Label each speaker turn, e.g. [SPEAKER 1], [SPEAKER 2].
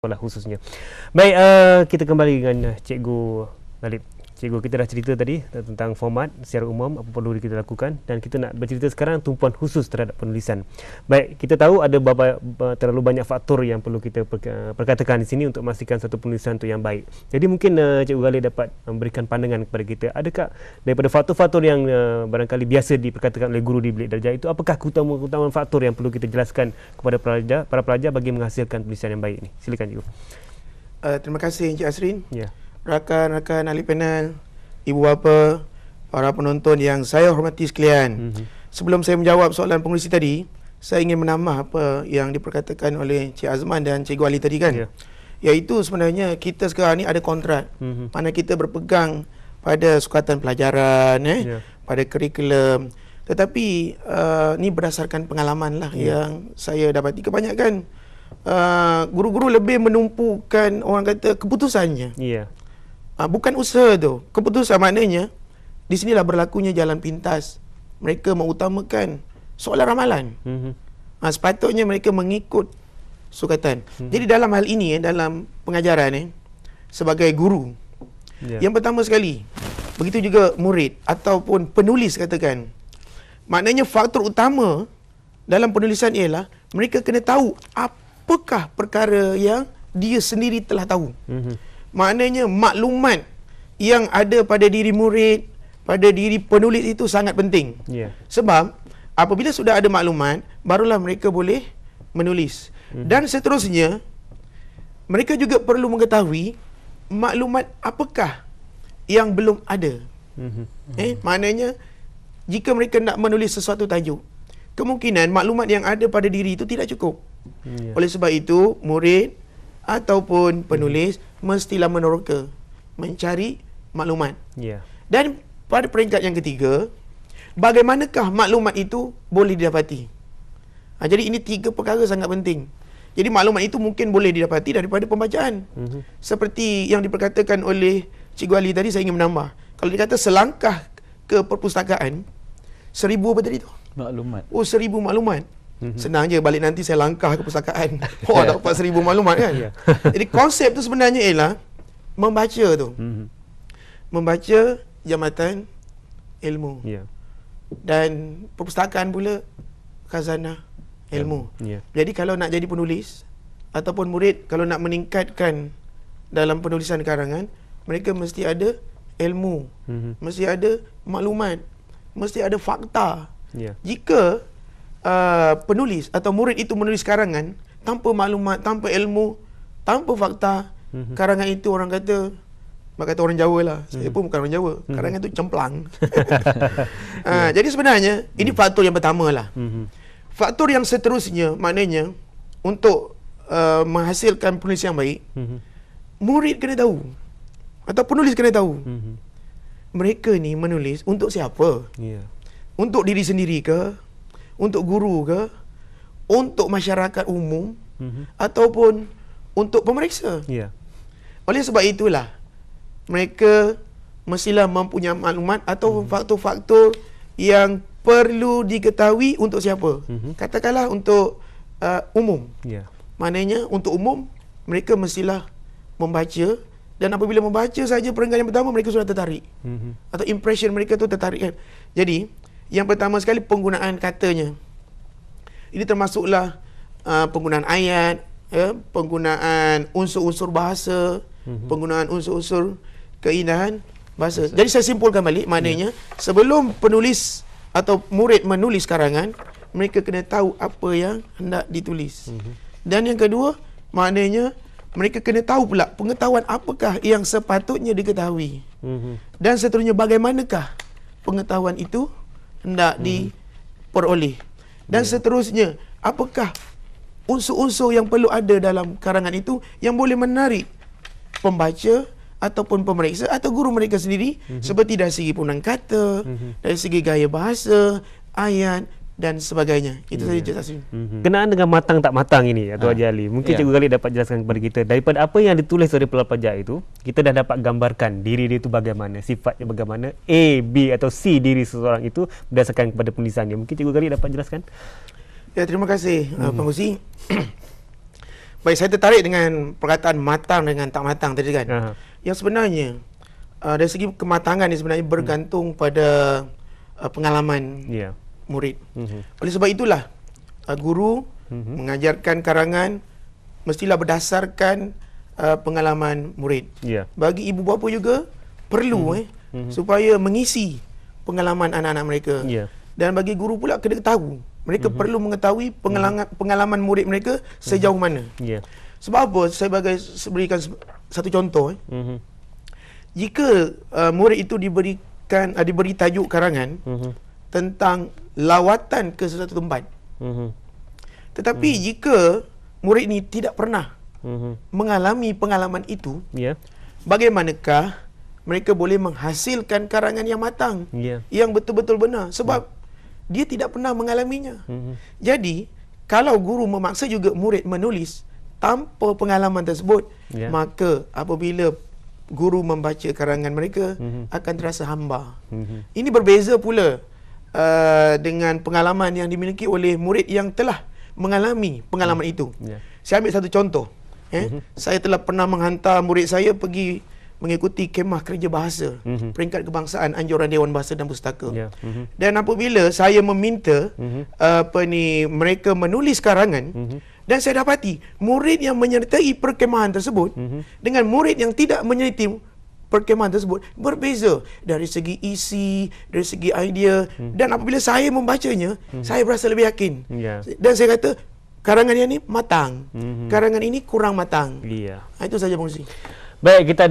[SPEAKER 1] sekolah khususnya. Baik, kita kembali dengan Cikgu Galib. Cikgu, kita dah cerita tadi tentang format secara umum, apa perlu kita lakukan, dan kita nak bercerita sekarang tumpuan khusus terhadap penulisan. Baik, kita tahu ada terlalu banyak faktor yang perlu kita perkatakan di sini untuk memastikan satu penulisan itu yang baik. Jadi mungkin Cikgu Galib dapat memberikan pandangan kepada kita. Adakah daripada faktor-faktor yang barangkali biasa diperkatakan oleh guru di bilik darjah itu, apakah keutamaan faktor yang perlu kita jelaskan kepada para pelajar bagi menghasilkan penulisan yang baik ini? Silakan Cikgu.
[SPEAKER 2] Terima kasih Encik Asrin.
[SPEAKER 1] Ya.
[SPEAKER 2] Rakan-rakan ahli panel, ibu bapa, para penonton yang saya hormati sekalian. Sebelum saya menjawab soalan pengurusi tadi, saya ingin menambah apa yang diperkatakan oleh Cik Azman dan Cikgu Ali tadi kan. Iaitu sebenarnya kita sekarang ni ada kontrak. Mana kita berpegang pada sukatan pelajaran, pada kurikulum. Tetapi ni berdasarkan pengalaman lah yang saya dapati. Kebanyakan guru-guru lebih menumpukan orang kata keputusannya. Bukan usaha tu. Keputusan maknanya di sinilah berlakunya jalan pintas. Mereka mengutamakan soalan ramalan. Sepatutnya mereka mengikut sukatan. Jadi dalam hal ini, dalam pengajaran sebagai guru, yang pertama sekali, begitu juga murid ataupun penulis katakan, maknanya faktor utama dalam penulisan ialah mereka kena tahu apakah perkara yang dia sendiri telah tahu. Maknanya maklumat yang ada pada diri murid, pada diri penulis itu sangat penting. Sebab apabila sudah ada maklumat, barulah mereka boleh menulis. Dan seterusnya, mereka juga perlu mengetahui maklumat apakah yang belum ada. Maknanya jika mereka nak menulis sesuatu tajuk, kemungkinan maklumat yang ada pada diri itu tidak cukup. Oleh sebab itu, murid ataupun penulis mestilah meneroka mencari maklumat. Dan pada peringkat yang ketiga, bagaimanakah maklumat itu boleh didapati? Jadi ini tiga perkara sangat penting. Jadi maklumat itu mungkin boleh didapati daripada pembacaan. Seperti yang diperkatakan oleh Cikgu Ali tadi, saya ingin menambah. Kalau dikata selangkah ke perpustakaan, 1000 apa tadi tu?
[SPEAKER 3] Maklumat.
[SPEAKER 2] 1000 maklumat. Senang je, balik nanti saya langkah ke perpustakaan. Dapat 1000 maklumat kan. Jadi konsep tu sebenarnya ialah membaca tu. Membaca jambatan ilmu. Dan perpustakaan pula khazanah ilmu. Jadi kalau nak jadi penulis ataupun murid, kalau nak meningkatkan dalam penulisan karangan, mereka mesti ada ilmu, mesti ada maklumat, mesti ada fakta. Jika penulis atau murid itu menulis karangan tanpa maklumat, tanpa ilmu, tanpa fakta, karangan itu orang kata orang Jawa lah. Saya pun bukan orang Jawa. Karangan itu cemplang. Jadi sebenarnya ini faktor yang pertama lah. Faktor yang seterusnya maknanya untuk menghasilkan penulis yang baik, murid kena tahu atau penulis kena tahu mereka ni menulis untuk siapa? Untuk diri sendiri ke? Untuk guru ke? Untuk masyarakat umum? Ataupun untuk pemeriksa? Oleh sebab itulah mereka mestilah mempunyai maklumat atau faktor-faktor yang perlu diketahui untuk siapa. Katakanlah untuk umum. Maknanya untuk umum, mereka mestilah membaca, dan apabila membaca saja perenggan yang pertama, mereka sudah tertarik. Atau impression mereka tu tertarik kan. Jadi yang pertama sekali penggunaan katanya. Ini termasuklah penggunaan ayat, penggunaan unsur-unsur bahasa, penggunaan unsur-unsur keindahan bahasa. Jadi saya simpulkan balik, maknanya sebelum penulis atau murid menulis karangan, mereka kena tahu apa yang hendak ditulis. Dan yang kedua, maknanya mereka kena tahu pula pengetahuan apakah yang sepatutnya diketahui. Dan seterusnya, bagaimanakah pengetahuan itu hendak diperoleh. Dan seterusnya, apakah unsur-unsur yang perlu ada dalam karangan itu yang boleh menarik pembaca ataupun pemeriksa atau guru mereka sendiri, seperti dari segi penggunaan kata, dari segi gaya bahasa, ayat dan sebagainya. Itu saja Cik Taslim.
[SPEAKER 1] Kenaan dengan matang tak matang ini, Tuan Haji Ali. Mungkin Cikgu Galib dapat jelaskan kepada kita, daripada apa yang ditulis oleh pelajar itu, kita dah dapat gambarkan diri dia itu bagaimana, sifatnya bagaimana, A, B atau C diri seseorang itu berdasarkan kepada penulisannya. Mungkin Cikgu Galib dapat jelaskan?
[SPEAKER 2] Ya, terima kasih Pengurusi. Baik, saya tertarik dengan perkataan matang dengan tak matang tadi kan. Yang sebenarnya dari segi kematangan ni sebenarnya bergantung pada pengalaman murid. Oleh sebab itulah guru mengajarkan karangan mestilah berdasarkan pengalaman murid. Bagi ibu bapa juga perlu supaya mengisi pengalaman anak-anak mereka. Dan bagi guru pula kena tahu, mereka perlu mengetahui pengalaman murid mereka sejauh mana. Sebab apa? Saya berikan satu contoh. Jika murid itu diberi tajuk karangan tentang lawatan ke sesuatu tempat, tetapi jika murid ini tidak pernah mengalami pengalaman itu, bagaimanakah mereka boleh menghasilkan karangan yang matang, yang betul-betul benar? Sebab dia tidak pernah mengalaminya. Jadi kalau guru memaksa juga murid menulis tanpa pengalaman tersebut, maka apabila guru membaca karangan mereka akan terasa hamba. Ini berbeza pula dengan pengalaman yang dimiliki oleh murid yang telah mengalami pengalaman itu. Saya ambil satu contoh. Saya telah pernah menghantar murid saya pergi mengikuti kemah kerja bahasa peringkat kebangsaan anjuran Dewan Bahasa dan Pustaka. Dan apabila saya meminta mereka menulis karangan, dan saya dapati murid yang menyertai perkemahan tersebut dengan murid yang tidak menyertai perkemahan tersebut berbeza dari segi isi, dari segi idea. Dan apabila saya membacanya, saya berasa lebih yakin. Dan saya kata karangan yang ini matang, karangan ini kurang matang. Itu saja, Bongsi.
[SPEAKER 1] Baik, kita